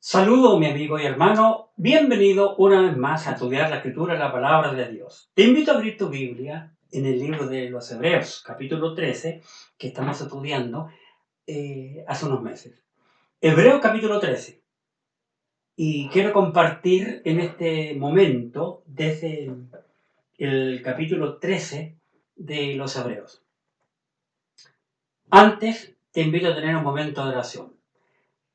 Saludo, mi amigo y hermano. Bienvenido una vez más a estudiar la Escritura, la Palabra de Dios. Te invito a abrir tu Biblia en el libro de los Hebreos, capítulo 13, que estamos estudiando hace unos meses. Hebreos, capítulo 13. Y quiero compartir en este momento desde el capítulo 13 de los Hebreos. Antes, te invito a tener un momento de oración.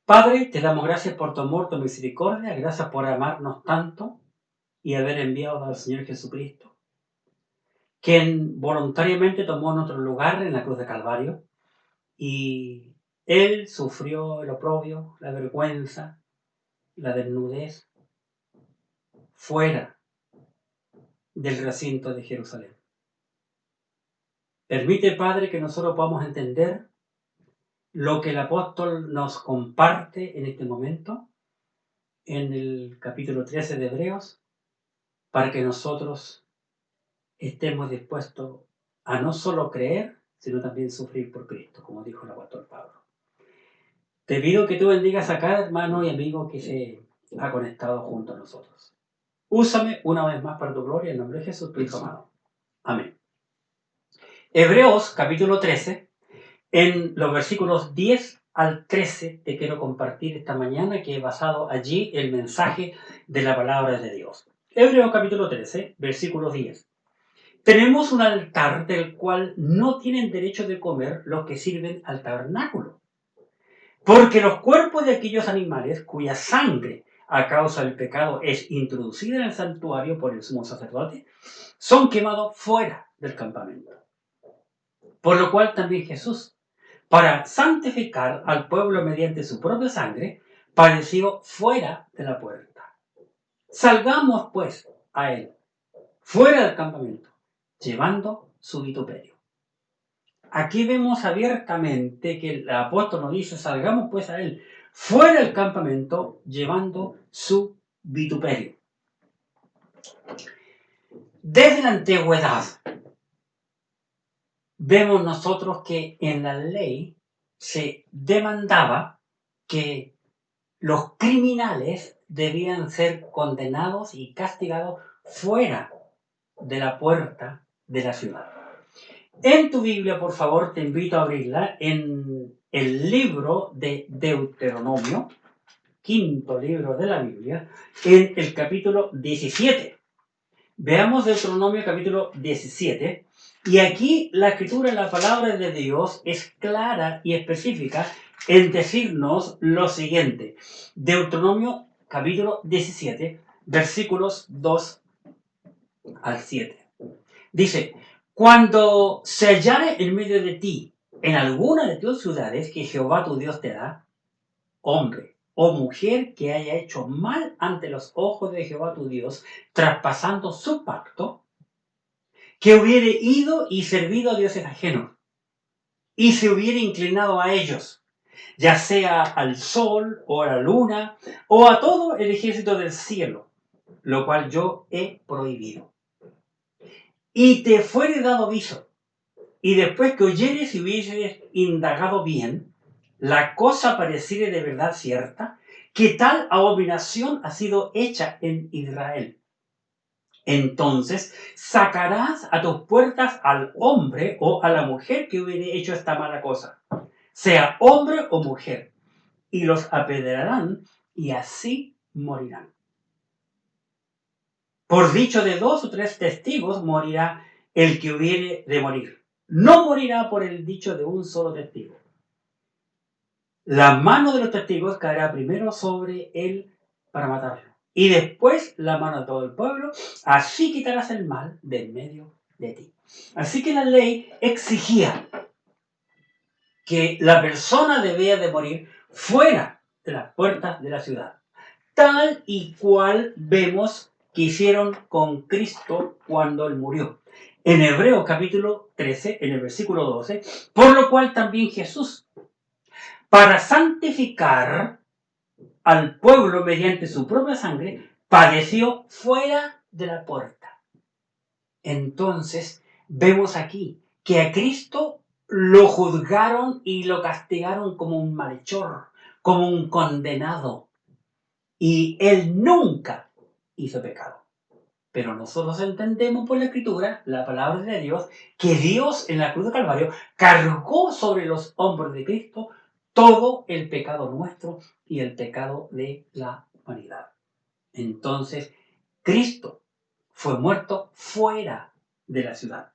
Padre, te damos gracias por tu amor, tu misericordia, gracias por amarnos tanto y haber enviado al Señor Jesucristo, quien voluntariamente tomó nuestro lugar en la cruz de Calvario, y Él sufrió el oprobio, la vergüenza, la desnudez, fuera del recinto de Jerusalén. Permite, Padre, que nosotros podamos entender lo que el apóstol nos comparte en este momento, en el capítulo 13 de Hebreos, para que nosotros estemos dispuestos a no solo creer, sino también sufrir por Cristo, como dijo el apóstol Pablo. Te pido que tú bendigas a cada hermano y amigo que se ha conectado junto a nosotros. Úsame una vez más para tu gloria, en nombre de Jesús, tu Hijo amado. Amén. Hebreos capítulo 13, en los versículos 10 al 13, te quiero compartir esta mañana, que he basado allí el mensaje de la palabra de Dios. Hebreos capítulo 13, versículo 10. Tenemos un altar del cual no tienen derecho de comer los que sirven al tabernáculo, porque los cuerpos de aquellos animales cuya sangre a causa del pecado es introducida en el santuario por el sumo sacerdote, son quemados fuera del campamento. Por lo cual también Jesús, para santificar al pueblo mediante su propia sangre, padeció fuera de la puerta. Salgamos pues a él, fuera del campamento, llevando su vituperio. Aquí vemos abiertamente que el apóstol nos dice: salgamos pues a él fuera del campamento, llevando su vituperio. Desde la antigüedad vemos nosotros que en la ley se demandaba que los criminales debían ser condenados y castigados fuera de la puerta de la ciudad. En tu Biblia, por favor, te invito a abrirla en el libro de Deuteronomio, quinto libro de la Biblia, en el capítulo 17. Veamos Deuteronomio capítulo 17, y aquí la escritura, la palabra de Dios, es clara y específica en decirnos lo siguiente. Deuteronomio capítulo 17, versículos 2 al 7. Dice: cuando se hallare en medio de ti, en alguna de tus ciudades que Jehová tu Dios te da, hombre o mujer que haya hecho mal ante los ojos de Jehová tu Dios, traspasando su pacto, que hubiere ido y servido a dioses ajenos, y se hubiere inclinado a ellos, ya sea al sol o a la luna, o a todo el ejército del cielo, lo cual yo he prohibido, y te fuere dado aviso, y después que oyeres y hubieses indagado bien, la cosa pareciere de verdad cierta, que tal abominación ha sido hecha en Israel. Entonces sacarás a tus puertas al hombre o a la mujer que hubiere hecho esta mala cosa, sea hombre o mujer, y los apedrearán, y así morirán. Por dicho de 2 o 3 testigos morirá el que hubiere de morir. No morirá por el dicho de un solo testigo. La mano de los testigos caerá primero sobre él para matarlo, y después la mano de todo el pueblo. Así quitarás el mal de en medio de ti. Así que la ley exigía que la persona debía de morir fuera de las puertas de la ciudad, tal y cual vemos que hicieron con Cristo cuando Él murió. En Hebreos capítulo 13, en el versículo 12, por lo cual también Jesús, para santificar al pueblo mediante su propia sangre, padeció fuera de la puerta. Entonces, vemos aquí que a Cristo lo juzgaron y lo castigaron como un malhechor, como un condenado. y Él nunca hizo pecado. Pero nosotros entendemos por la Escritura, la palabra de Dios, que Dios en la cruz de Calvario cargó sobre los hombros de Cristo todo el pecado nuestro y el pecado de la humanidad. Entonces, Cristo fue muerto fuera de la ciudad.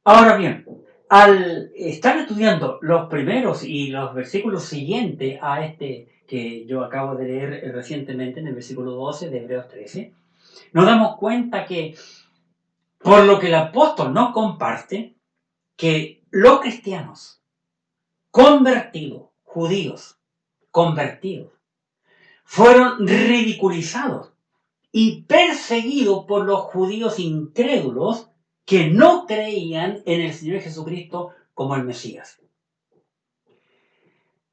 Ahora bien, al estar estudiando los primeros y los versículos siguientes a este que yo acabo de leer recientemente en el versículo 12 de Hebreos 13, nos damos cuenta que, por lo que el apóstol nos comparte, que los cristianos convertidos, judíos convertidos, fueron ridiculizados y perseguidos por los judíos incrédulos que no creían en el Señor Jesucristo como el Mesías.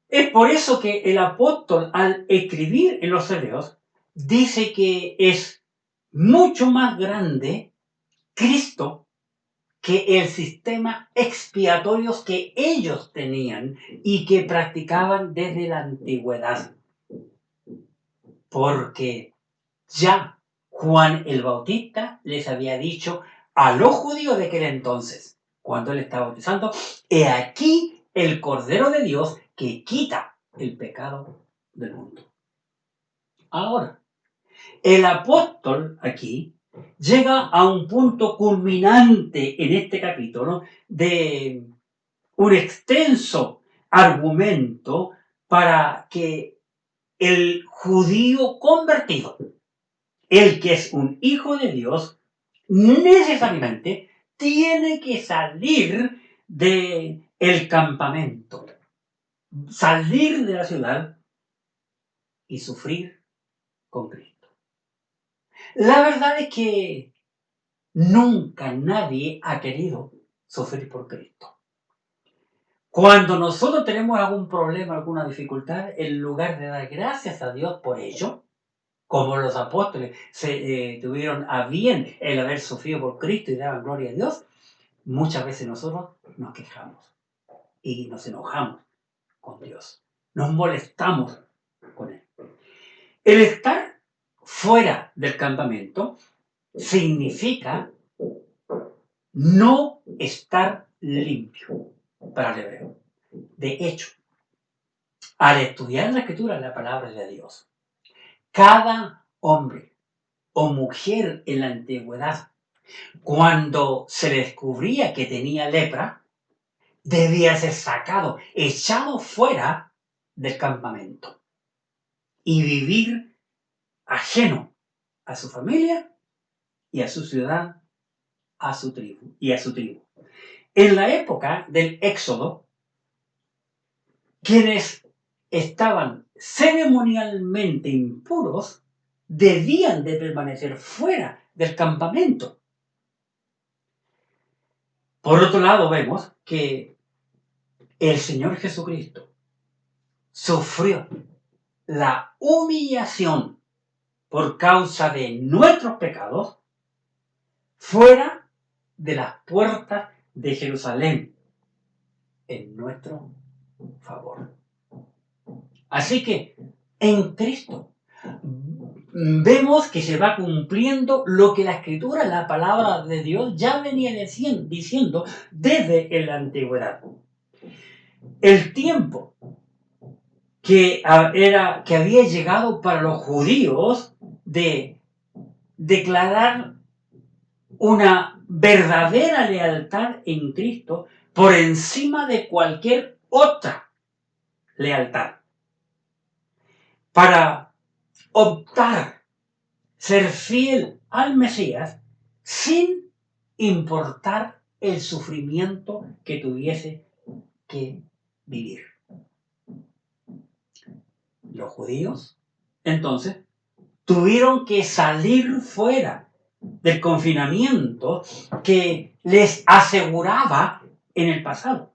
Es por eso que el apóstol, al escribir en los Hebreos, dice que es mucho más grande Cristo que el sistema expiatorio que ellos tenían y que practicaban desde la antigüedad. Porque ya Juan el Bautista les había dicho a los judíos de aquel entonces, cuando él estaba bautizando, he aquí el Cordero de Dios que quita el pecado del mundo. Ahora, el apóstol aquí llega a un punto culminante en este capítulo de un extenso argumento para que el judío convertido, el que es un hijo de Dios, necesariamente tiene que salir del campamento, salir de la ciudad y sufrir con Cristo. La verdad es que nunca nadie ha querido sufrir por Cristo. Cuando nosotros tenemos algún problema, alguna dificultad, en lugar de dar gracias a Dios por ello, como los apóstoles tuvieron a bien el haber sufrido por Cristo y daban gloria a Dios, muchas veces nosotros nos quejamos y nos enojamos con Dios. Nos molestamos con Él. El estar fuera del campamento significa no estar limpio para el hebreo. De hecho, al estudiar la Escritura, la palabra de Dios, cada hombre o mujer en la antigüedad, cuando se le descubría que tenía lepra, debía ser sacado, echado fuera del campamento y vivir ajeno a su familia y a su ciudad, a su tribu y a su tribu. En la época del Éxodo, quienes estaban ceremonialmente impuros debían de permanecer fuera del campamento. Por otro lado, vemos que el Señor Jesucristo sufrió la humillación por causa de nuestros pecados fuera de las puertas de Jerusalén en nuestro favor. Así que en Cristo vemos que se va cumpliendo lo que la Escritura, la palabra de Dios, ya venía diciendo desde la antigüedad. El tiempo que había llegado para los judíos de declarar una verdadera lealtad en Cristo por encima de cualquier otra lealtad. Para optar ser fiel al Mesías sin importar el sufrimiento que tuviese que vivir. Los judíos, entonces, tuvieron que salir fuera del confinamiento que les aseguraba en el pasado.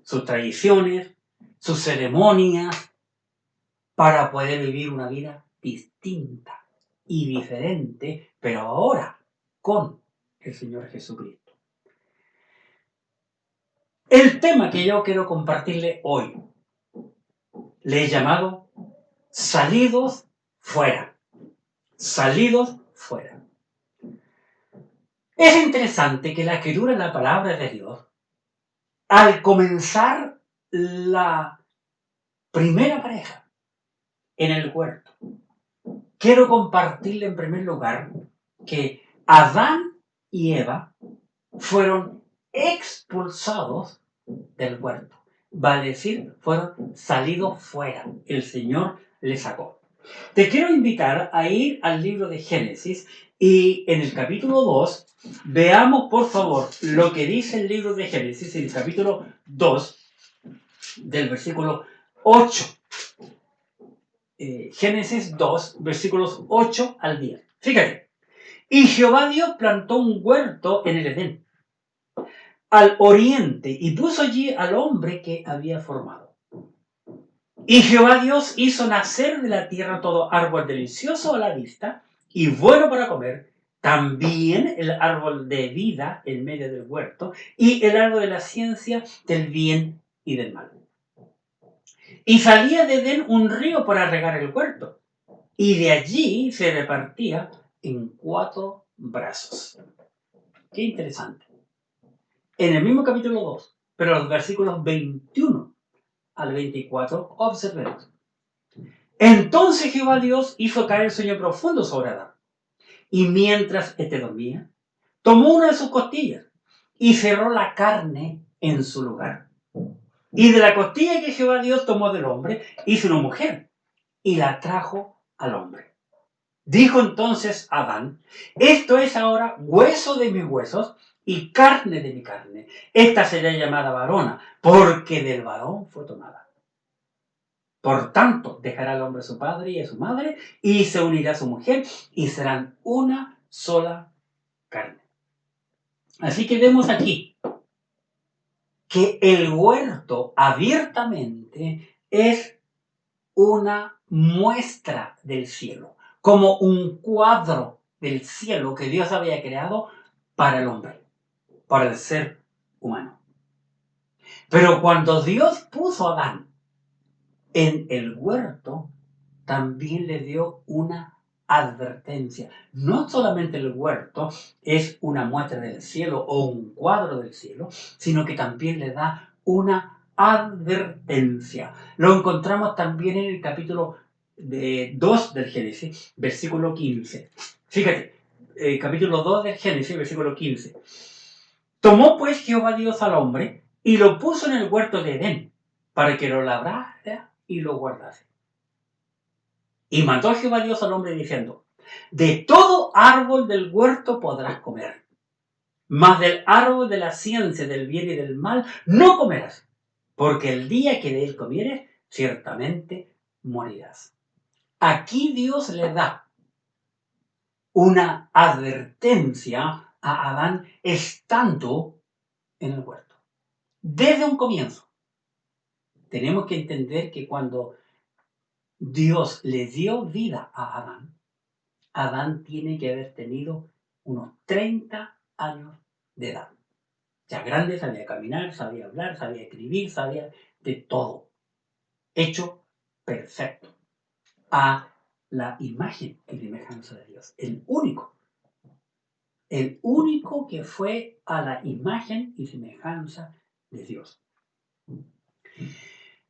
Sus tradiciones, sus ceremonias, para poder vivir una vida distinta y diferente, pero ahora con el Señor Jesucristo. El tema que yo quiero compartirle hoy le he llamado salidos fuera. Salidos fuera. Es interesante que la escritura, la palabra de Dios, al comenzar la primera pareja en el huerto, quiero compartirle en primer lugar que Adán y Eva fueron expulsados del huerto. Vale decir, fueron salidos fuera. El Señor les sacó. Te quiero invitar a ir al libro de Génesis y en el capítulo 2 veamos por favor lo que dice el libro de Génesis en el capítulo 2 del versículo 8. Génesis 2, versículos 8 al 10. Fíjate. Y Jehová Dios plantó un huerto en el Edén, al oriente, y puso allí al hombre que había formado. Y Jehová Dios hizo nacer de la tierra todo árbol delicioso a la vista y bueno para comer, también el árbol de vida en medio del huerto y el árbol de la ciencia del bien y del mal. Y salía de Edén un río para regar el huerto, y de allí se repartía en 4 brazos. Qué interesante. En el mismo capítulo 2, pero los versículos 21 al 24, observemos. Entonces Jehová Dios hizo caer sueño profundo sobre Adán, y mientras éste dormía, tomó una de sus costillas y cerró la carne en su lugar. Y de la costilla que Jehová Dios tomó del hombre, hizo una mujer y la trajo al hombre. Dijo entonces Adán, esto es ahora hueso de mis huesos y carne de mi carne. Esta será llamada varona, porque del varón fue tomada. Por tanto, dejará el hombre a su padre y a su madre, y se unirá a su mujer, y serán una sola carne. Así que vemos aquí que el huerto abiertamente es una muestra del cielo, como un cuadro del cielo que Dios había creado para el hombre, para el ser humano. Pero cuando Dios puso a Adán en el huerto, también le dio una advertencia. No solamente el huerto es una muestra del cielo o un cuadro del cielo, sino que también le da una advertencia. Lo encontramos también en el capítulo 2 del Génesis, versículo 15. Fíjate, capítulo 2 del Génesis, versículo 15. Tomó pues Jehová Dios al hombre y lo puso en el huerto de Edén, para que lo labrara y lo guardase. Y mandó Jehová Dios al hombre diciendo, de todo árbol del huerto podrás comer, mas del árbol de la ciencia del bien y del mal no comerás, porque el día que de él comieres, ciertamente morirás. Aquí Dios le da una advertencia a Adán estando en el huerto. Desde un comienzo. Tenemos que entender que cuando Dios le dio vida a Adán, Adán tiene que haber tenido unos 30 años de edad. Ya grande, sabía caminar, sabía hablar, sabía escribir, sabía de todo. Hecho perfecto. A la imagen y semejanza de Dios. El único. El único que fue a la imagen y semejanza de Dios.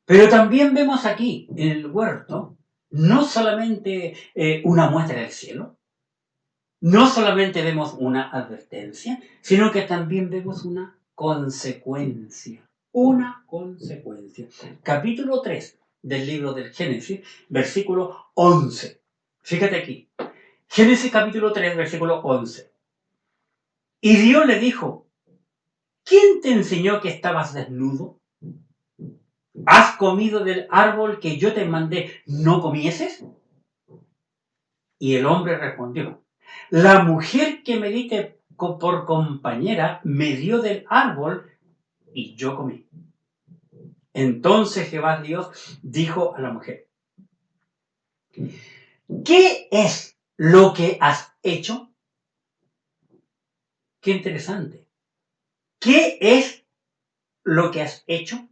Pero también vemos aquí, en el huerto, no solamente una muestra del cielo, no solamente vemos una advertencia, sino que también vemos una consecuencia. Una consecuencia. Capítulo 3 del libro del Génesis, versículo 11. Fíjate aquí. Génesis capítulo 3, versículo 11. Y Dios le dijo, ¿quién te enseñó que estabas desnudo? ¿Has comido del árbol que yo te mandé, no comieses? Y el hombre respondió, la mujer que me diste por compañera me dio del árbol y yo comí. Entonces Jehová Dios dijo a la mujer, ¿qué es lo que has hecho? Qué interesante. ¿Qué es lo que has hecho?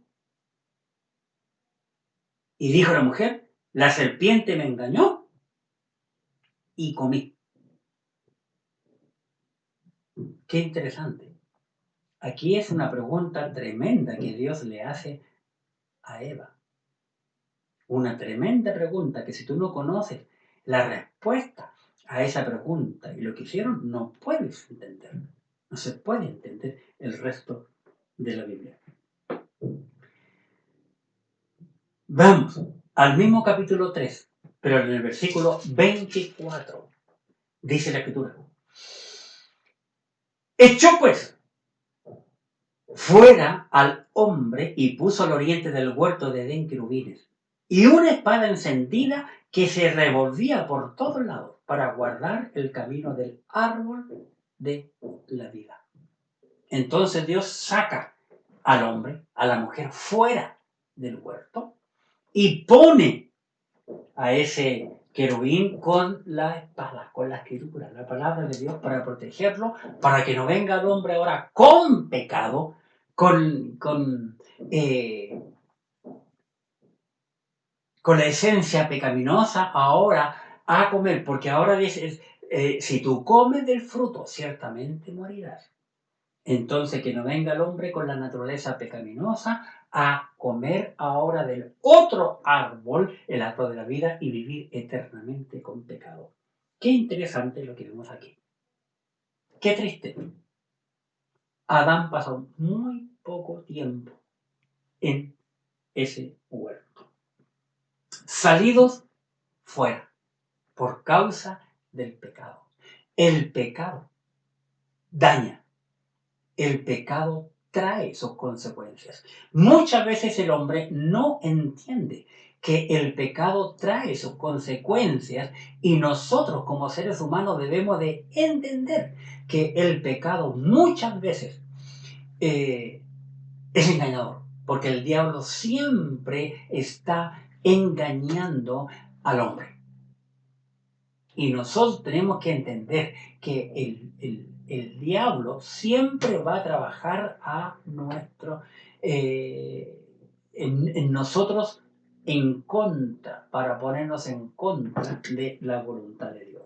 Y dijo la mujer, La serpiente me engañó y comí. Qué interesante. Aquí es una pregunta tremenda que Dios le hace a Eva. Una tremenda pregunta que si tú no conoces la respuesta a esa pregunta y lo que hicieron, no puedes entender. No se puede entender el resto de la Biblia. Vamos al mismo capítulo 3, pero en el versículo 24 dice la Escritura: echó pues fuera al hombre y puso al oriente del huerto de Edén querubines y una espada encendida que se revolvía por todos lados para guardar el camino del árbol de la vida. Entonces Dios saca al hombre, a la mujer, fuera del huerto y pone a ese querubín con la espada, con la escritura, la palabra de Dios, para protegerlo, para que no venga el hombre ahora con pecado, con la esencia pecaminosa ahora a comer, porque ahora dices, si tú comes del fruto, ciertamente morirás. Entonces que no venga el hombre con la naturaleza pecaminosa a comer ahora del otro árbol, el árbol de la vida, y vivir eternamente con pecado. Qué interesante lo que vemos aquí. Qué triste. Adán pasó muy poco tiempo en ese huerto. Salidos fuera por causa del pecado. El pecado daña. El pecado trae sus consecuencias. Muchas veces el hombre no entiende que el pecado trae sus consecuencias y nosotros como seres humanos debemos de entender que el pecado muchas veces es engañador, porque el diablo siempre está engañando al hombre. Y nosotros tenemos que entender que el diablo siempre va a trabajar en nosotros en contra, para ponernos en contra de la voluntad de Dios.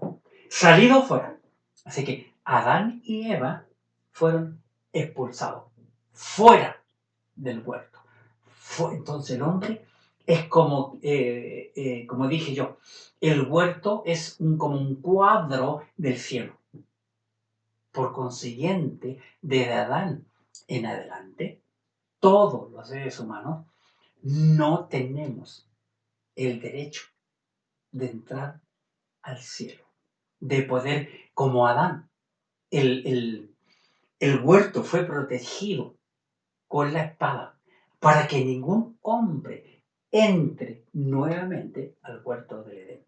Salido fuera. Así que Adán y Eva fueron expulsados, fuera del huerto. Entonces el hombre es como dije yo, el huerto es como un cuadro del cielo. Por consiguiente, desde Adán en adelante, todos los seres humanos no tenemos el derecho de entrar al cielo, de poder, como Adán, el huerto fue protegido con la espada para que ningún hombre entre nuevamente al huerto del Edén.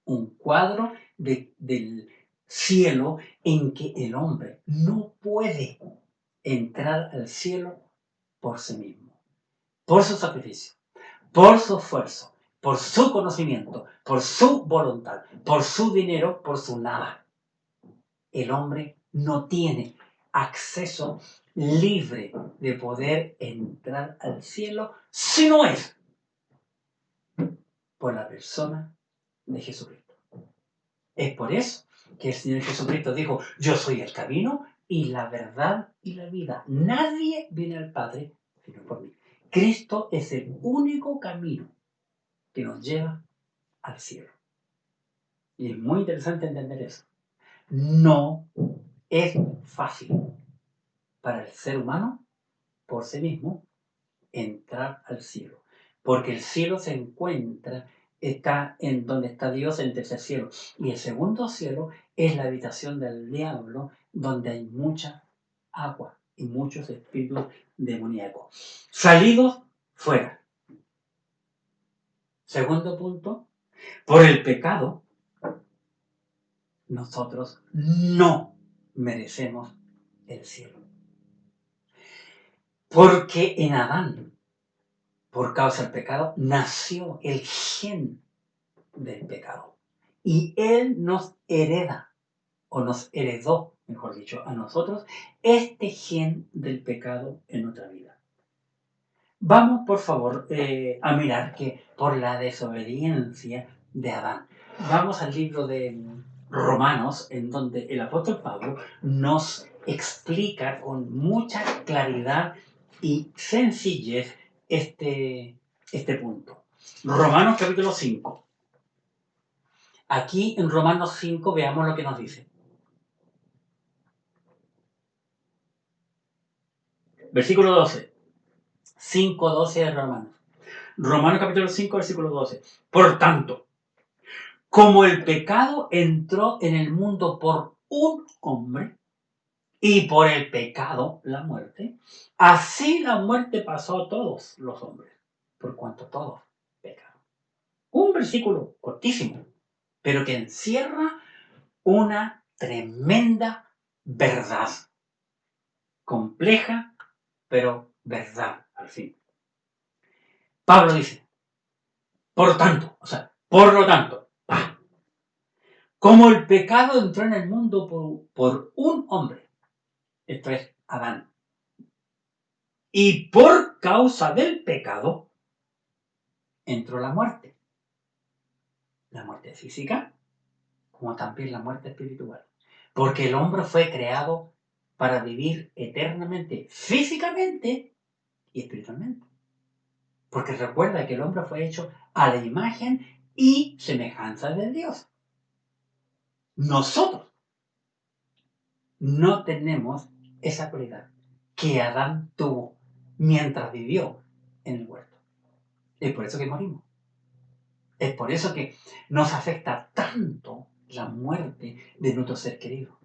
Un cuadro del cielo en que el hombre no puede entrar al cielo por sí mismo, por su sacrificio, por su esfuerzo, por su conocimiento, por su voluntad, por su dinero, por su nada. El hombre no tiene acceso libre de poder entrar al cielo si no es por la persona de Jesucristo. Es por eso que el Señor Jesucristo dijo: yo soy el camino y la verdad y la vida. Nadie viene al Padre sino por mí. Cristo es el único camino que nos lleva al cielo. Y es muy interesante entender eso. No es fácil para el ser humano por sí mismo entrar al cielo, porque el cielo está en donde está Dios, en el tercer cielo, y el segundo cielo es la habitación del diablo, donde hay mucha agua y muchos espíritus demoníacos. Salidos fuera. Segundo punto, por el pecado nosotros no merecemos el cielo, porque en Adán, por causa del pecado, nació el gen del pecado. Y Él nos hereda, o nos heredó, mejor dicho, a nosotros, este gen del pecado en nuestra vida. Vamos, por favor, a mirar que por la desobediencia de Adán. Vamos al libro de Romanos, en donde el apóstol Pablo nos explica con mucha claridad y sencillez este punto. Romanos capítulo 5. Aquí en Romanos 5 veamos lo que nos dice. Versículo 12. 5:12 de Romanos. Romanos capítulo 5, versículo 12. Por tanto, como el pecado entró en el mundo por un hombre y por el pecado la muerte, así la muerte pasó a todos los hombres, por cuanto todos pecaron. Un versículo cortísimo, pero que encierra una tremenda verdad, compleja, pero verdad al fin. Pablo dice, por tanto, por lo tanto, como el pecado entró en el mundo por un hombre, esto es Adán, y por causa del pecado entró la muerte física, como también la muerte espiritual, porque el hombre fue creado para vivir eternamente, físicamente y espiritualmente. Porque recuerda que el hombre fue hecho a la imagen y semejanza de Dios. Nosotros no tenemos esa cualidad que Adán tuvo mientras vivió en el huerto. Es por eso que morimos. Es por eso que nos afecta tanto la muerte de nuestro ser querido.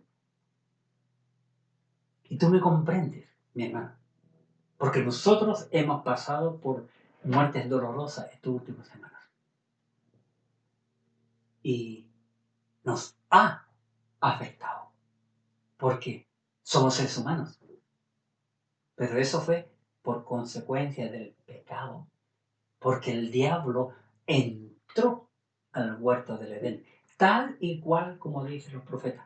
Y tú me comprendes, mi hermano, porque nosotros hemos pasado por muertes dolorosas estas últimas semanas. Y nos ha afectado, porque somos seres humanos. Pero eso fue por consecuencia del pecado, porque el diablo entró al huerto del Edén, tal y cual como dicen los profetas,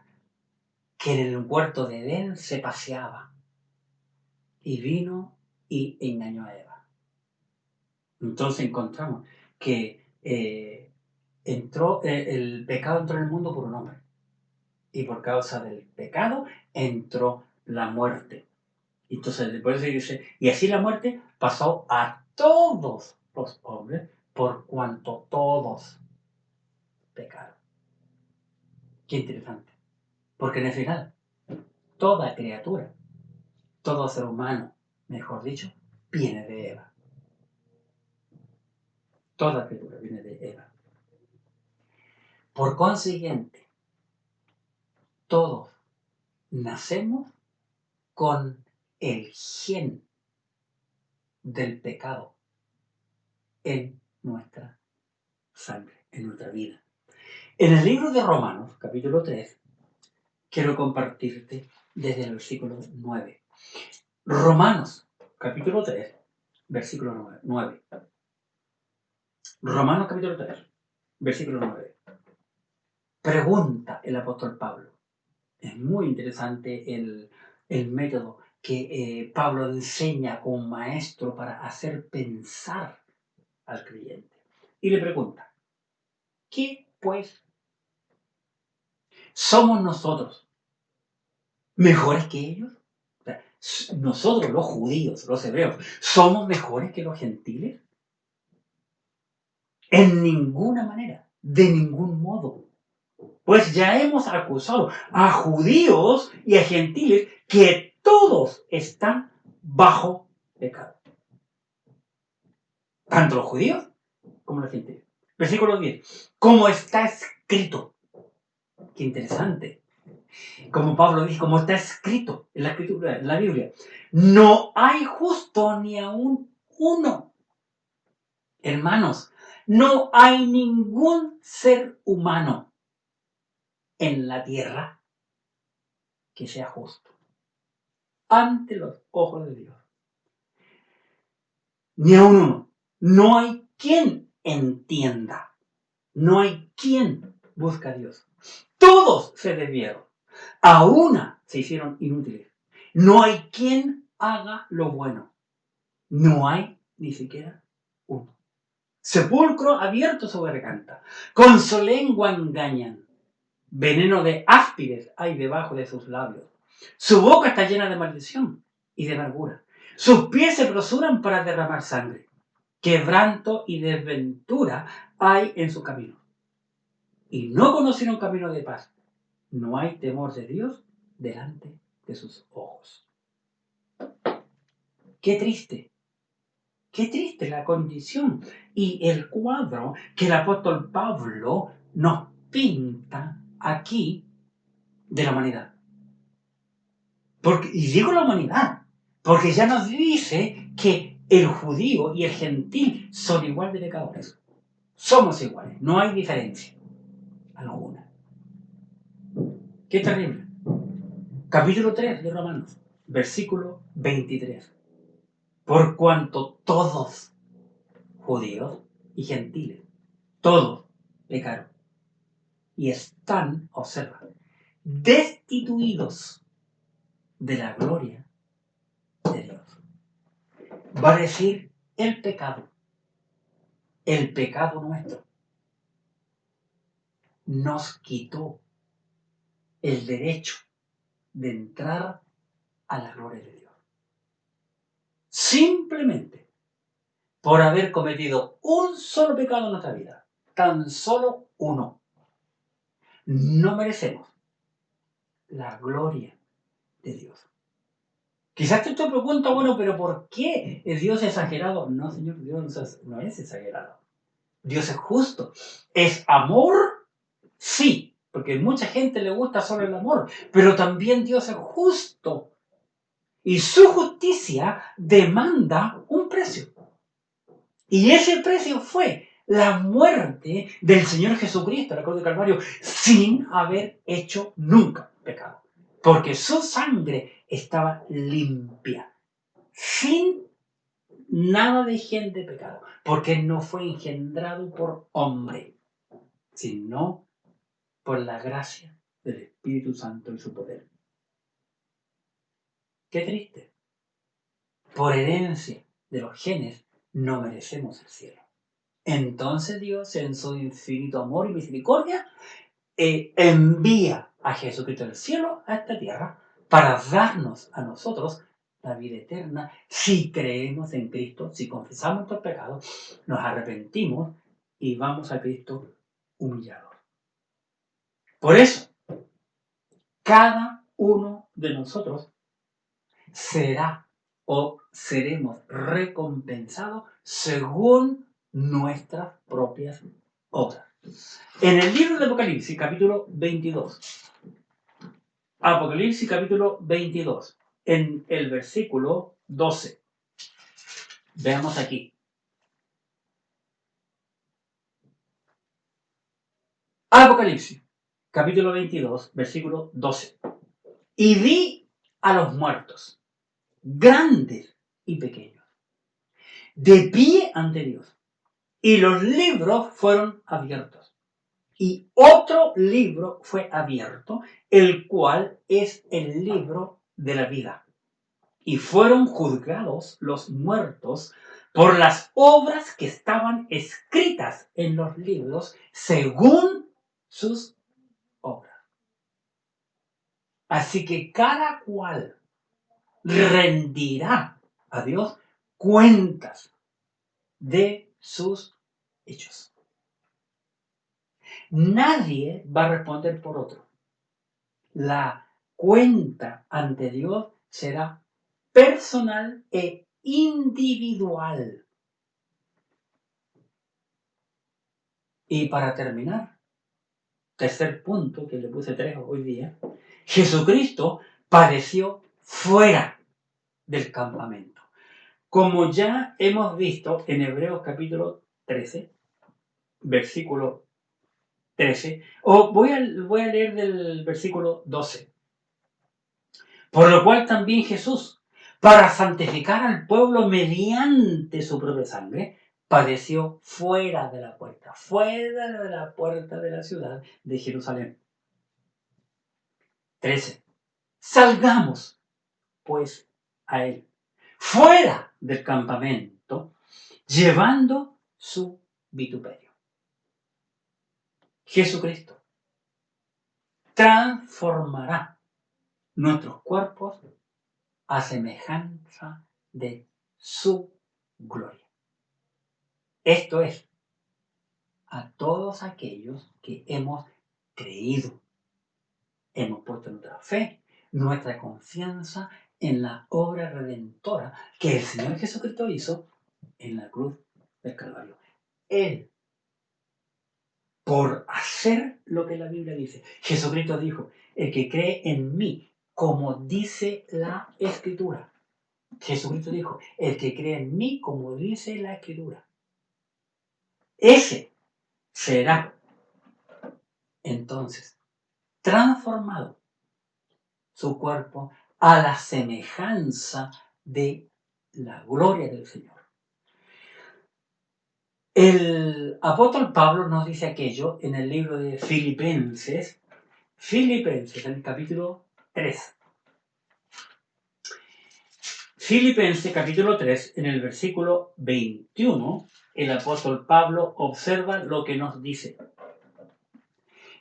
que en el huerto de Edén se paseaba y vino y engañó a Eva. Entonces encontramos que el pecado entró en el mundo por un hombre y por causa del pecado entró la muerte. Entonces después se dice, y así la muerte pasó a todos los hombres por cuanto todos pecaron. Qué interesante. Porque en el final, toda criatura, todo ser humano, mejor dicho, viene de Eva. Toda criatura viene de Eva. Por consiguiente, todos nacemos con el gen del pecado en nuestra sangre, en nuestra vida. En el libro de Romanos, capítulo 3, quiero compartirte desde el versículo 9. Romanos, capítulo 3, versículo 9. Romanos, capítulo 3, versículo 9. Pregunta el apóstol Pablo. Es muy interesante el método que Pablo enseña como maestro para hacer pensar al creyente. Y le pregunta, ¿qué pues somos nosotros mejores que ellos? O sea, nosotros los judíos, los hebreos, ¿somos mejores que los gentiles? En ninguna manera, de ningún modo. Pues ya hemos acusado a judíos y a gentiles que todos están bajo pecado. Tanto los judíos como los gentiles. Versículo 10. Como está escrito. Qué interesante. Como Pablo dice, como está escrito en la escritura, en la Biblia. No hay justo ni aún uno. Hermanos, no hay ningún ser humano en la tierra que sea justo ante los ojos de Dios. Ni a uno. No hay quien entienda. No hay quien busque a Dios. Todos se desviaron. A una se hicieron inútiles. No hay quien haga lo bueno. No hay ni siquiera uno. Sepulcro abierto su garganta, con su lengua engañan. Veneno de áspides hay debajo de sus labios. Su boca está llena de maldición y de amargura. Sus pies se apresuran para derramar sangre. Quebranto y desventura hay en su camino. Y no conocieron camino de paz. No hay temor de Dios delante de sus ojos. Qué triste la condición y el cuadro que el apóstol Pablo nos pinta aquí de la humanidad. Y digo la humanidad, porque ya nos dice que el judío y el gentil son igual de pecadores. Somos iguales, no hay diferencia alguna. Qué terrible. Capítulo 3 de Romanos, versículo 23. Por cuanto todos, judíos y gentiles, todos pecaron y están, observa, destituidos de la gloria de Dios. Va a decir el pecado nuestro, nos quitó el derecho de entrar a la gloria de Dios. Simplemente por haber cometido un solo pecado en nuestra vida, tan solo uno. No merecemos la gloria de Dios. Quizás tú te preguntas, bueno, pero ¿por qué es Dios exagerado? No, Señor, Dios no es exagerado. Dios es justo. ¿Es amor? Sí, porque a mucha gente le gusta solo el amor, pero también Dios es justo. Y su justicia demanda un precio. Y ese precio fue la muerte del Señor Jesucristo, la cruz del Calvario, sin haber hecho nunca pecado. Porque su sangre estaba limpia, sin nada de gente de pecado, porque no fue engendrado por hombre, sino por la gracia del Espíritu Santo y su poder. Qué triste. Por herencia de los genes no merecemos el cielo. Entonces Dios, en su infinito amor y misericordia, envía a Jesucristo del cielo a esta tierra para darnos a nosotros la vida eterna si creemos en Cristo, si confesamos nuestros pecados, nos arrepentimos y vamos a Cristo humillado. Por eso, cada uno de nosotros será o seremos recompensados según nuestras propias obras. En el libro de Apocalipsis, capítulo 22. Apocalipsis, capítulo 22. En el versículo 12. Veamos aquí. Apocalipsis, capítulo 22, versículo 12. Y vi a los muertos, grandes y pequeños, de pie ante Dios. Y los libros fueron abiertos. Y otro libro fue abierto, el cual es el libro de la vida. Y fueron juzgados los muertos por las obras que estaban escritas en los libros según sus obras. Así que cada cual rendirá a Dios cuentas de sus hechos. Nadie va a responder por otro. La cuenta ante Dios será personal e individual. Y para terminar, tercer punto, que le puse 3 hoy día, Jesucristo padeció fuera del campamento. Como ya hemos visto en Hebreos capítulo 13, versículo 13, o voy a leer del versículo 12. Por lo cual también Jesús, para santificar al pueblo mediante su propia sangre, padeció fuera de la puerta de la ciudad de Jerusalén. 13. Salgamos, pues, a él, fuera del campamento, llevando su vituperio. Jesucristo transformará nuestros cuerpos a semejanza de su gloria. Esto es, a todos aquellos que hemos creído, hemos puesto nuestra fe, nuestra confianza en la obra redentora que el Señor Jesucristo hizo en la cruz del Calvario. Él, por hacer lo que la Biblia dice, Jesucristo dijo, el que cree en mí, como dice la Escritura. Jesucristo dijo, el que cree en mí, como dice la Escritura. Ese será entonces transformado su cuerpo a la semejanza de la gloria del Señor. El apóstol Pablo nos dice aquello en el libro de Filipenses, en el capítulo 3. Filipenses capítulo 3, en el versículo 21, el apóstol Pablo observa lo que nos dice.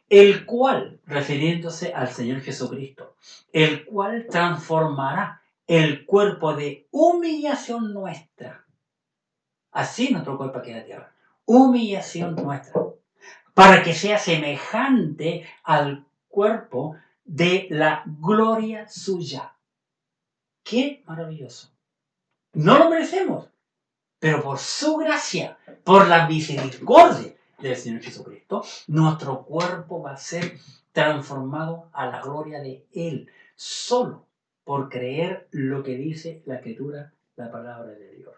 El cual, refiriéndose al Señor Jesucristo, el cual transformará el cuerpo de humillación nuestra. Así nuestro cuerpo aquí en la tierra. Humillación nuestra. Para que sea semejante al cuerpo de la gloria suya. ¡Qué maravilloso! No lo merecemos, pero por su gracia, por la misericordia del Señor Jesucristo, nuestro cuerpo va a ser transformado a la gloria de Él, solo por creer lo que dice la Escritura, la palabra de Dios.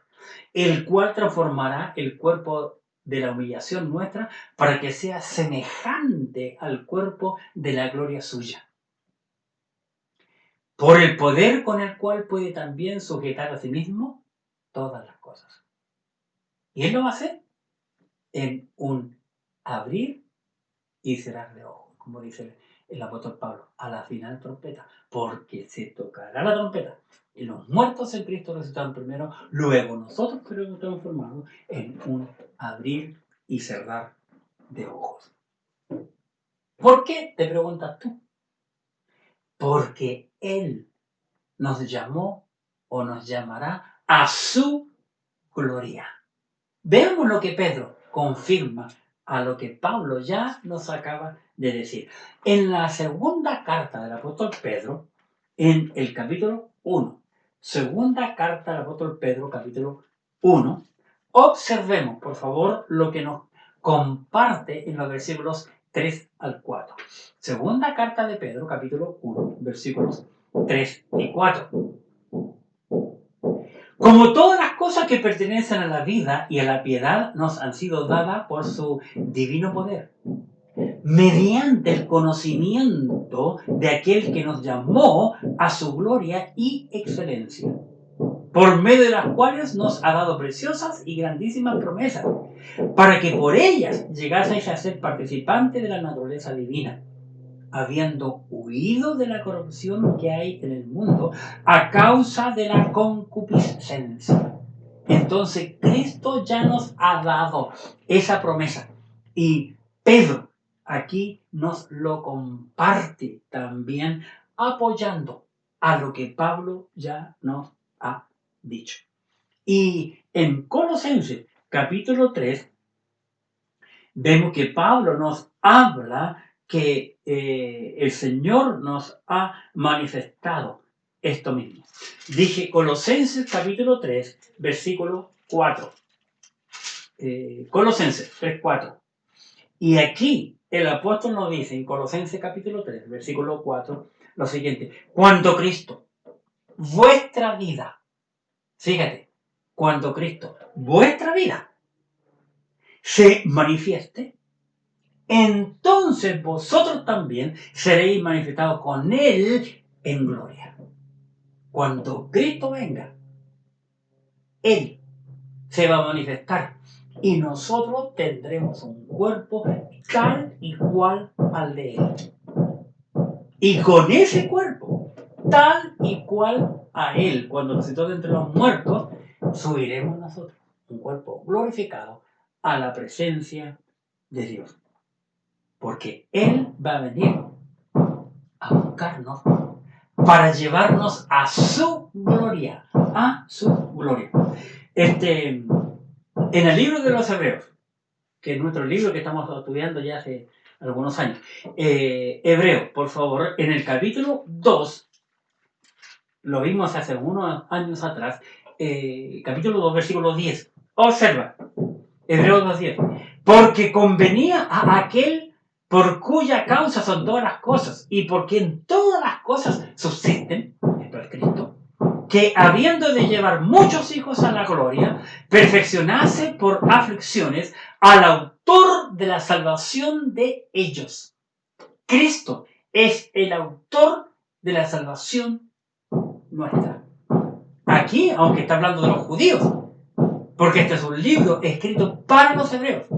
El cual transformará el cuerpo de la humillación nuestra para que sea semejante al cuerpo de la gloria suya. Por el poder con el cual puede también sujetar a sí mismo todas las cosas. Y Él lo va a hacer en un abrir y cerrar de ojos, como dice el apóstol Pablo, a la final trompeta, porque se tocará la trompeta y los muertos en Cristo resucitarán primero, luego nosotros seremos transformados en un abrir y cerrar de ojos. ¿Por qué? Te preguntas tú. Porque Él nos llamó o nos llamará a su gloria. Veamos lo que Pedro confirma a lo que Pablo ya nos acaba de decir. En la segunda carta del apóstol Pedro, en el capítulo 1, segunda carta del apóstol Pedro, capítulo 1, observemos, por favor, lo que nos comparte en los versículos 3 al 4. Segunda carta de Pedro, capítulo 1, versículos 3 y 4. Como todas las cosas que pertenecen a la vida y a la piedad nos han sido dadas por su divino poder, mediante el conocimiento de aquel que nos llamó a su gloria y excelencia, por medio de las cuales nos ha dado preciosas y grandísimas promesas, para que por ellas llegaseis a ser participantes de la naturaleza divina, habiendo huido de la corrupción que hay en el mundo a causa de la concupiscencia. Entonces Cristo ya nos ha dado esa promesa y Pedro aquí nos lo comparte también apoyando a lo que Pablo ya nos ha dicho. Y en Colosenses capítulo 3 vemos que Pablo nos habla que el Señor nos ha manifestado esto mismo. Dije Colosenses capítulo 3, versículo 4. Colosenses 3, 4. Y aquí el apóstol nos dice en Colosenses capítulo 3, versículo 4, lo siguiente. Cuando Cristo, vuestra vida, fíjate, cuando Cristo, vuestra vida, se manifieste, entonces vosotros también seréis manifestados con Él en gloria. Cuando Cristo venga, Él se va a manifestar y nosotros tendremos un cuerpo tal y cual al de Él. Y con ese cuerpo, tal y cual a Él, cuando resucitó de entre los muertos, subiremos nosotros. un cuerpo glorificado, a la presencia de Dios. Porque Él va a venir a buscarnos para llevarnos a su gloria, a su gloria. En el libro de los Hebreos, que es nuestro libro que estamos estudiando ya hace algunos años, Hebreo, por favor, en el capítulo 2, lo vimos hace unos años atrás, capítulo 2, versículo 10. Observa, Hebreos 2:10. Porque convenía a aquel por cuya causa son todas las cosas y por quien todas las cosas subsisten, esto es Cristo, que habiendo de llevar muchos hijos a la gloria, perfeccionase por aflicciones al autor de la salvación de ellos. Cristo es el autor de la salvación nuestra. Aquí, aunque está hablando de los judíos, porque este es un libro escrito para los hebreos,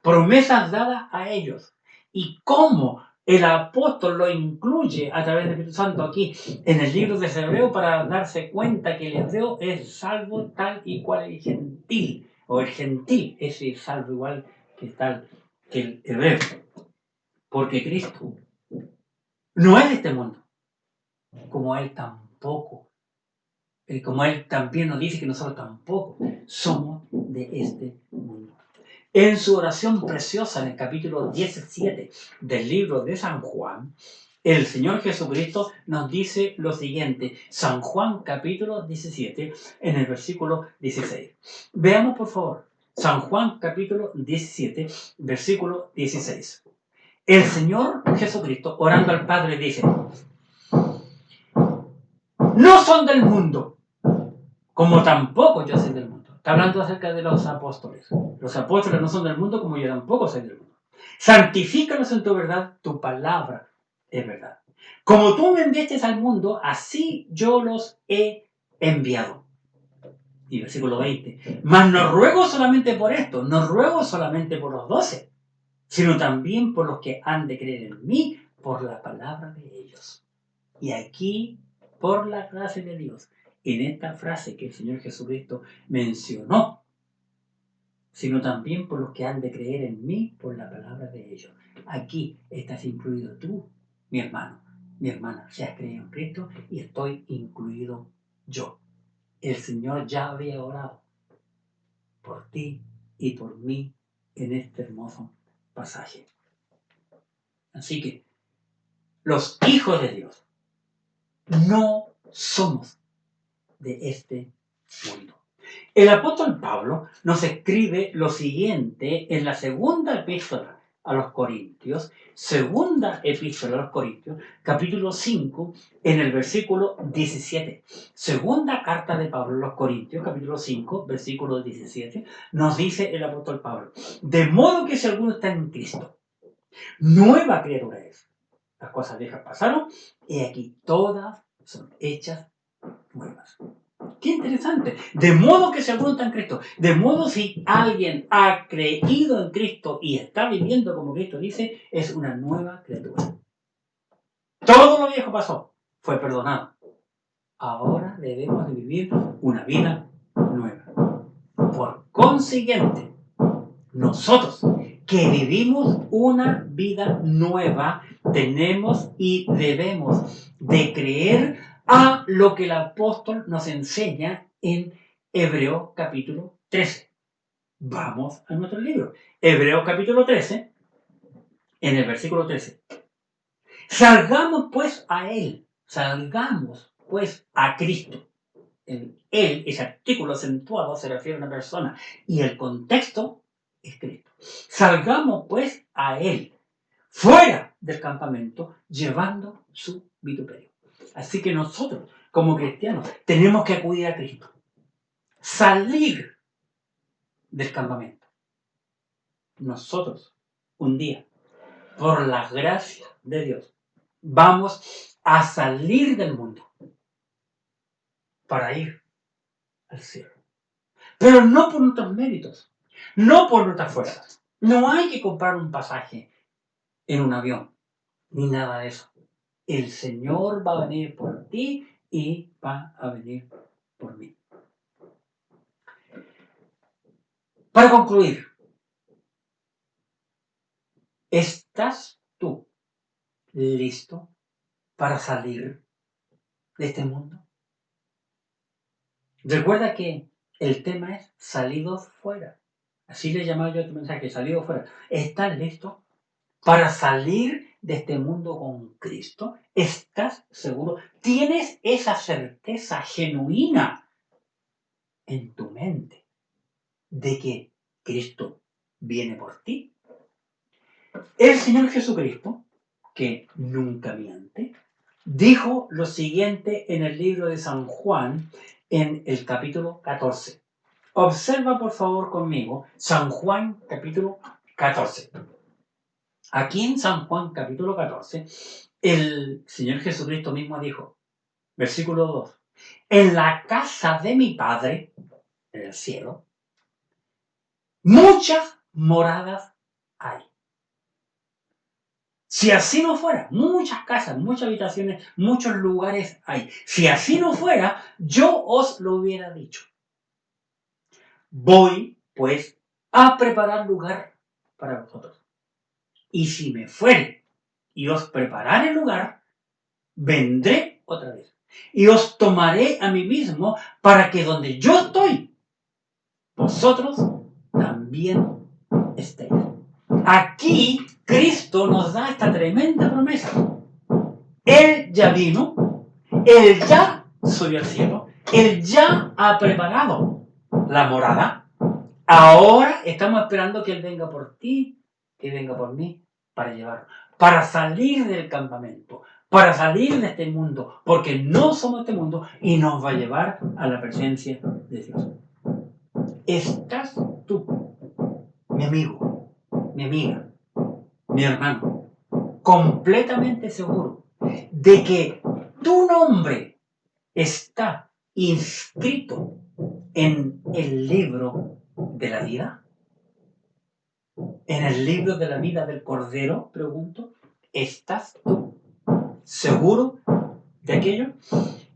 promesas dadas a ellos, y cómo el apóstol lo incluye a través del Espíritu Santo aquí en el libro de Hebreo para darse cuenta que el hebreo es salvo tal y cual el gentil, o el gentil es salvo igual que tal que el hebreo, porque Cristo no es de este mundo, como Él tampoco. Como Él también nos dice que nosotros tampoco somos de este mundo. En su oración preciosa en el capítulo 17 del libro de San Juan, el Señor Jesucristo nos dice lo siguiente. San Juan capítulo 17 en el versículo 16. Veamos por favor. San Juan capítulo 17 versículo 16. El Señor Jesucristo orando al Padre dice: no son del mundo, como tampoco yo soy del mundo. Está hablando acerca de los apóstoles. Los apóstoles no son del mundo, como yo tampoco soy del mundo. Santifícalos en tu verdad, tu palabra es verdad. Como tú me enviaste al mundo, así yo los he enviado. Y versículo 20. Mas no ruego solamente por esto, no ruego solamente por los 12, sino también por los que han de creer en mí por la palabra de ellos. Y aquí, por la gracia de Dios, en esta frase que el Señor Jesucristo mencionó, sino también por los que han de creer en mí por la palabra de ellos. Aquí estás incluido tú, mi hermano, mi hermana, si has creído en Cristo, y estoy incluido yo. El Señor ya había orado por ti y por mí en este hermoso pasaje. Así que los hijos de Dios no somos de este mundo. El apóstol Pablo nos escribe lo siguiente en la segunda epístola a los Corintios, capítulo 5, en el versículo 17. Segunda carta de Pablo a los Corintios, capítulo 5, versículo 17, nos dice el apóstol Pablo: de modo que si alguno está en Cristo, nueva criatura es. Las cosas viejas pasaron y aquí todas son hechas nuevas. ¡Qué interesante! De modo que si alguno está en Cristo, de modo si alguien ha creído en Cristo y está viviendo como Cristo dice, es una nueva criatura. Todo lo viejo pasó, fue perdonado. Ahora debemos de vivir una vida nueva. Por consiguiente, nosotros que vivimos una vida nueva, tenemos y debemos de creer a lo que el apóstol nos enseña en Hebreos capítulo 13. Vamos a nuestro libro. Hebreos capítulo 13, en el versículo 13. Salgamos pues a Él, salgamos pues a Cristo. Él, ese artículo acentuado, se refiere a una persona y el contexto es Cristo. Salgamos pues a Él, fuera del campamento, llevando su vituperio. Así que nosotros, como cristianos, tenemos que acudir a Cristo. Salir del campamento. Nosotros, un día, por la gracia de Dios, vamos a salir del mundo para ir al cielo. Pero no por nuestros méritos, no por nuestras fuerzas. No hay que comprar un pasaje en un avión, ni nada de eso. El Señor va a venir por ti y va a venir por mí. Para concluir, ¿estás tú listo para salir de este mundo? Recuerda que el tema es salidos fuera. Así le he llamado yo a tu mensaje, salidos fuera. ¿Estás listo para salir de este mundo con Cristo? ¿Estás seguro? ¿Tienes esa certeza genuina en tu mente de que Cristo viene por ti? El Señor Jesucristo, que nunca miente, dijo lo siguiente en el libro de San Juan, en el capítulo 14. Observa por favor conmigo San Juan capítulo 14. Aquí en San Juan capítulo 14, el Señor Jesucristo mismo dijo, versículo 2, en la casa de mi Padre, en el cielo, muchas moradas hay. Si así no fuera, muchas casas, muchas habitaciones, muchos lugares hay. Si así no fuera, yo os lo hubiera dicho. Voy, pues, a preparar lugar para vosotros. Y si me fuere y os preparare lugar, vendré otra vez. Y os tomaré a mí mismo para que donde yo estoy, vosotros también estéis. Aquí Cristo nos da esta tremenda promesa. Él ya vino, Él ya subió al cielo, Él ya ha preparado la morada. Ahora estamos esperando que Él venga por ti, que venga por mí, para llevarnos, para salir del campamento, para salir de este mundo, porque no somos este mundo y nos va a llevar a la presencia de Dios. ¿Estás tú, mi amigo, mi amiga, mi hermano, completamente seguro de que tu nombre está inscrito en el libro de la vida? ¿En el libro de la vida del Cordero? Pregunto. ¿Estás tú seguro de aquello?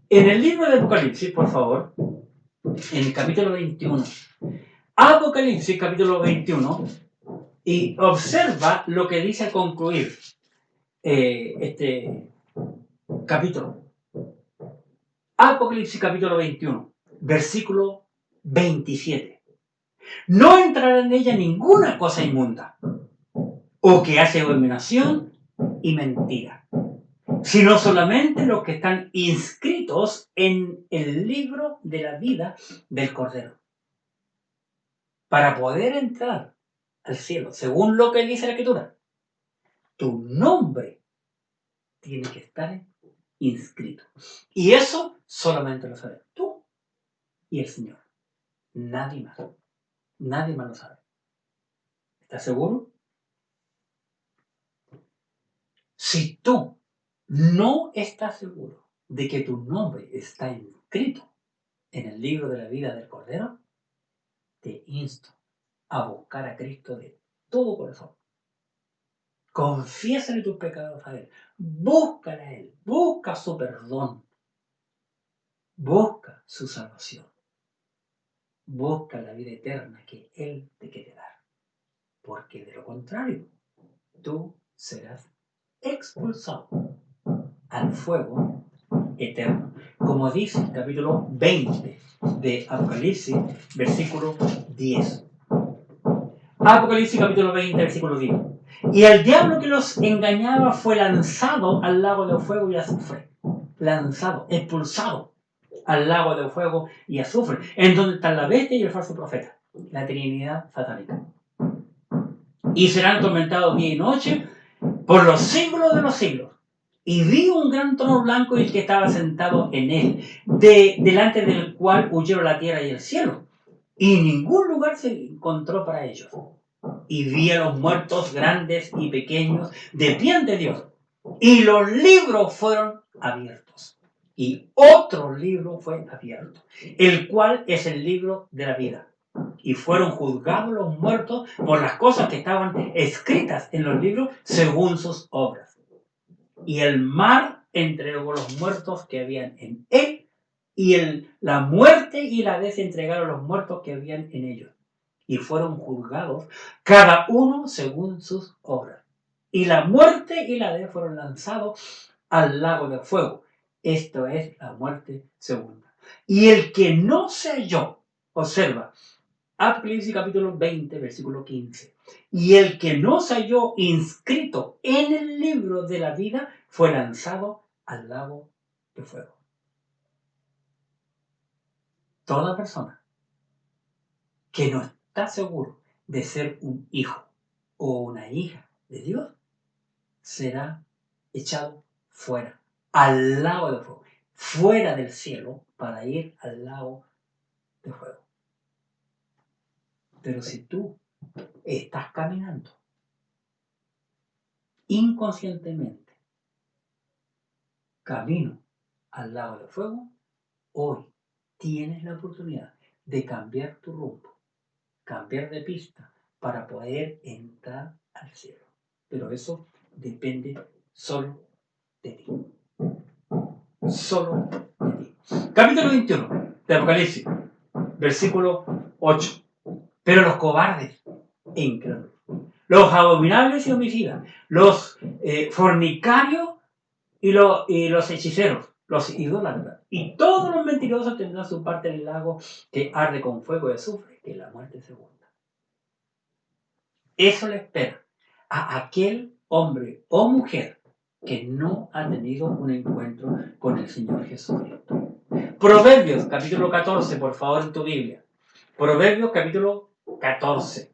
En el libro de Apocalipsis, por favor, en el capítulo 21. Apocalipsis, capítulo 21, y observa lo que dice al concluir este capítulo. Apocalipsis, capítulo 21, versículo 27. No entrará en ella ninguna cosa inmunda, o que hace abominación y mentira, sino solamente los que están inscritos en el libro de la vida del Cordero. Para poder entrar al cielo, según lo que dice la Escritura, tu nombre tiene que estar inscrito. Y eso solamente lo sabes tú y el Señor. Nadie más. Nadie más lo sabe. ¿Estás seguro? Si tú no estás seguro de que tu nombre está inscrito en el libro de la vida del Cordero, te insto a buscar a Cristo de todo corazón. Confiésale tus pecados a Él. Búscale a Él. Busca su perdón. Busca su salvación. Busca la vida eterna que Él te quiere dar. Porque de lo contrario, tú serás expulsado al fuego eterno. Como dice el capítulo 20 de Apocalipsis, versículo 10. Apocalipsis capítulo 20, versículo 10. Y el diablo que los engañaba fue lanzado al lago de fuego y azufre. Lanzado, expulsado al lago de fuego y azufre, en donde está la bestia y el falso profeta, la trinidad satánica. Y serán atormentados día y noche por los siglos de los siglos. Y vi un gran trono blanco y el que estaba sentado en él, delante del cual huyeron la tierra y el cielo. Y ningún lugar se encontró para ellos. Y vi a los muertos grandes y pequeños de pie ante Dios. Y los libros fueron abiertos. Y otro libro fue abierto, el cual es el libro de la vida. Y fueron juzgados los muertos por las cosas que estaban escritas en los libros según sus obras. Y el mar entregó los muertos que habían en él, y la muerte y la Hades entregaron los muertos que habían en ellos. y fueron juzgados cada uno según sus obras. Y la muerte y la de fueron lanzados al lago de fuego. Esto es la muerte segunda. Y el que no se halló, observa, Apocalipsis capítulo 20, versículo 15. Y el que no se halló inscrito en el libro de la vida fue lanzado al lago de fuego. Toda persona que no está seguro de ser un hijo o una hija de Dios será echado fuera, al lago de fuego, fuera del cielo para ir al lago de fuego. Pero si tú estás caminando inconscientemente camino al lago de fuego, hoy tienes la oportunidad de cambiar tu rumbo, cambiar de pista para poder entrar al cielo. Pero eso depende solo de ti. Solo de ti. Capítulo 21 de Apocalipsis, versículo 8. Pero los cobardes e incrédulos, los abominables y homicidas, los fornicarios y los hechiceros, los idólatras y todos los mentirosos tendrán su parte en el lago que arde con fuego y azufre, que es la muerte segunda. Eso le espera a aquel hombre o mujer que no ha tenido un encuentro con el Señor Jesucristo. Proverbios, capítulo 14, por favor, en tu Biblia. Proverbios, capítulo 14.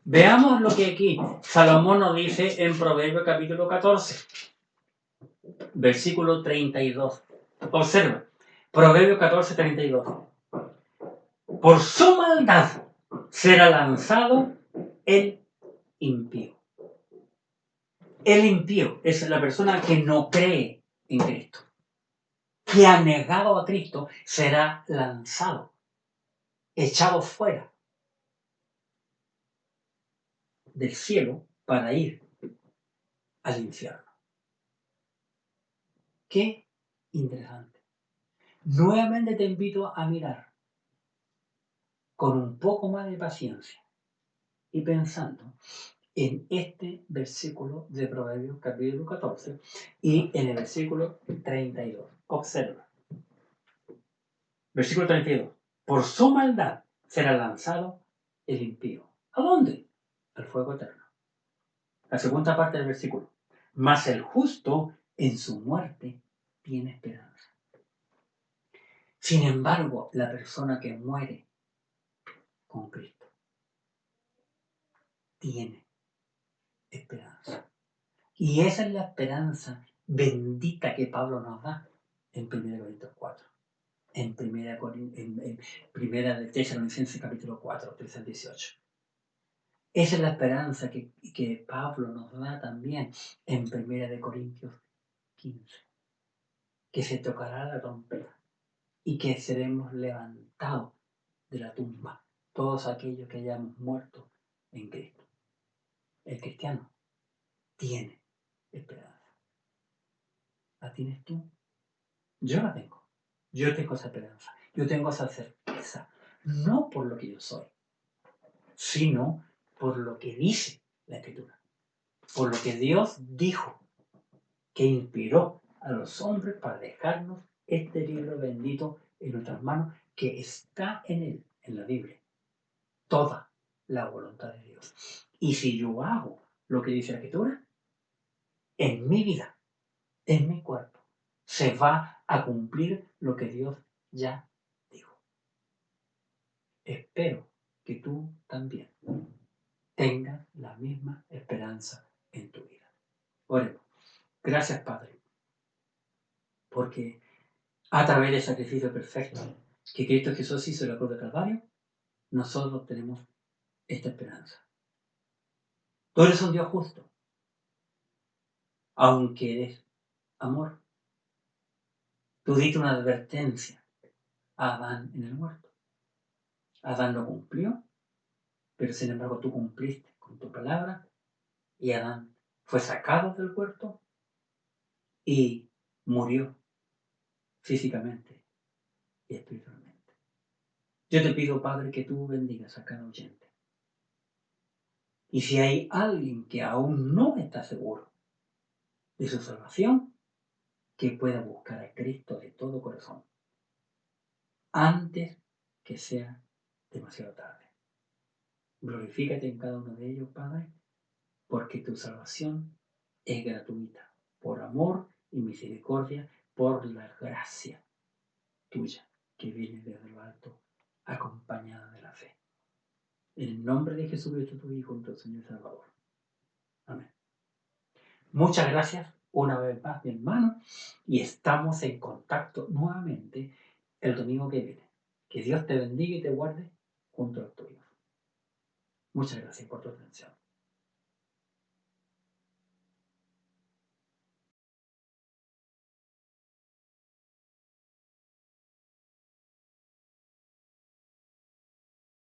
Veamos lo que aquí Salomón nos dice en Proverbios, capítulo 14, versículo 32. Observa, Proverbios 14, 32. Por su maldad será lanzado el impío. El impío es la persona que no cree en Cristo, que ha negado a Cristo, será lanzado, echado fuera del cielo para ir al infierno. Qué interesante. Nuevamente te invito a mirar con un poco más de paciencia y pensando en este versículo de Proverbios capítulo 14 y en el versículo 32. Observa. Versículo 32. Por su maldad será lanzado el impío. ¿A dónde? Al fuego eterno. La segunda parte del versículo. Mas el justo en su muerte tiene esperanza. Sin embargo, la persona que muere con Cristo tiene esperanza. Y esa es la esperanza bendita que Pablo nos da en 1 Corintios 4. En primera de Tesalonicenses capítulo 4, 13 al 18. Esa es la esperanza que Pablo nos da también en 1 Corintios 15. Que se tocará la trompeta y que seremos levantados de la tumba, todos aquellos que hayamos muerto en Cristo. El cristiano tiene esperanza. ¿La tienes tú? Yo la tengo. Yo tengo esa esperanza. Yo tengo esa certeza. No por lo que yo soy, sino por lo que dice la Escritura. Por lo que Dios dijo, que inspiró a los hombres para dejarnos este libro bendito en nuestras manos, que está en él, en la Biblia. Toda la voluntad de Dios. Y si yo hago lo que dice la Escritura, en mi vida, en mi cuerpo, se va a cumplir lo que Dios ya dijo. Espero que tú también tengas la misma esperanza en tu vida. Oremos. Gracias, Padre, porque a través del sacrificio perfecto que Cristo Jesús hizo en la cruz de Calvario, nosotros tenemos esta esperanza. Tú eres un Dios justo, aunque eres amor. Tú diste una advertencia a Adán en el huerto. Adán lo cumplió, pero sin embargo tú cumpliste con tu palabra y Adán fue sacado del huerto y murió físicamente y espiritualmente. Yo te pido, Padre, que tú bendigas a cada oyente. Y si hay alguien que aún no está seguro de su salvación, que pueda buscar a Cristo de todo corazón, antes que sea demasiado tarde. Glorifícate en cada uno de ellos, Padre, porque tu salvación es gratuita, por amor y misericordia, por la gracia tuya que viene desde lo alto, acompañada de la fe. En el nombre de Jesucristo, tu Hijo, nuestro Señor y Salvador. Amén. Muchas gracias una vez más, mi hermano, y estamos en contacto nuevamente el domingo que viene. Que Dios te bendiga y te guarde junto a los tuyos. Muchas gracias por tu atención.